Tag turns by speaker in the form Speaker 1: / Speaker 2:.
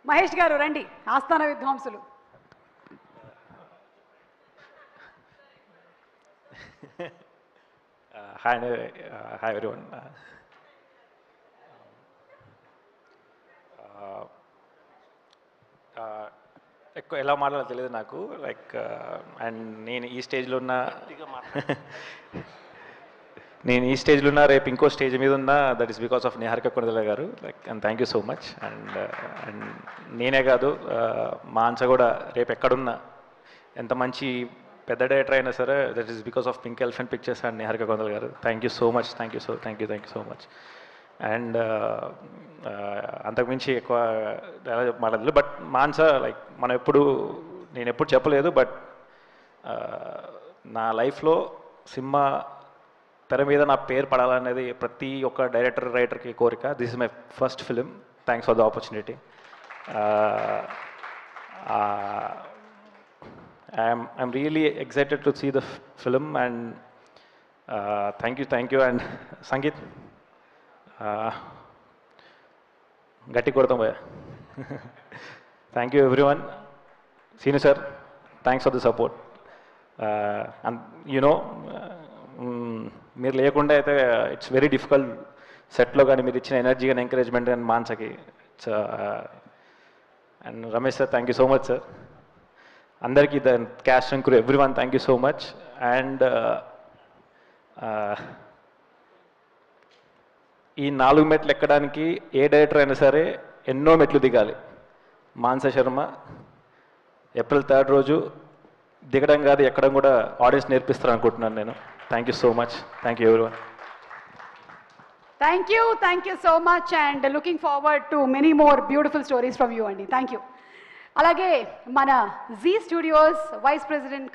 Speaker 1: మహేష్ గారు రండి, ఆస్థాన విద్వాంసులు.
Speaker 2: Hi everyone. ఎక్కువ ఎలా మాట్లాడాలో తెలియదు నాకు, లైక్ అండ్ నేను ఈ స్టేజ్లో ఉన్న రేపు ఇంకో స్టేజ్ మీద ఉన్నా, that is because of Niharika Konidela garu. Like and thank you so much. And నేనే కాదు, మాన్స కూడా రేపు ఎక్కడున్నా, ఎంత మంచి పెద్ద డైరెక్టర్ అయినా సరే, that is because of pink elephant pictures and Niharika Konidela garu. Thank you so much, thank you so much. And అంతకుమించి ఎక్కువ ఎలా మాట్లాడలేదు. బట్ మాన్స, లైక్ నేను ఎప్పుడు చెప్పలేదు, బట్ నా లైఫ్లో సినిమా తెర మీద నా పేరు పడాలనేది ప్రతి ఒక్క డైరెక్టర్ రైటర్కి కోరిక. This is my first film. Thanks for the opportunity. I'm really excited to see the film. And thank you. And sangeet గట్టి కొడతాం భయ్యా. Thank you everyone. Seenu sir, thanks for the support. And you know, మీరు లేకుండా అయితే it's very difficult సెట్లో, కానీ మీరు ఇచ్చిన ఎనర్జీ కానీ ఎంకరేజ్మెంట్ కానీ మాన్సకి it's. And Ramesh sir, thank you so much sir. అందరికీ, the cast and crew, everyone, thank you so much. And ఈ 4 మెట్లు ఎక్కడానికి ఏ డైరెక్టర్ అయినా సరే ఎన్నో మెట్లు దిగాలి. మాన్స శర్మ ఏప్రిల్ 3 రోజు దిగడం కాదు, ఎక్కడం కూడా ఆడియన్స్ నేర్పిస్తారు అనుకుంటున్నాను నేను. Thank you so much. Thank you everyone.
Speaker 1: Thank you so much. And looking forward to many more beautiful stories from you అండి. Thank you. అలాగే మన జీ స్టూడియోస్ వైస్ ప్రెసిడెంట్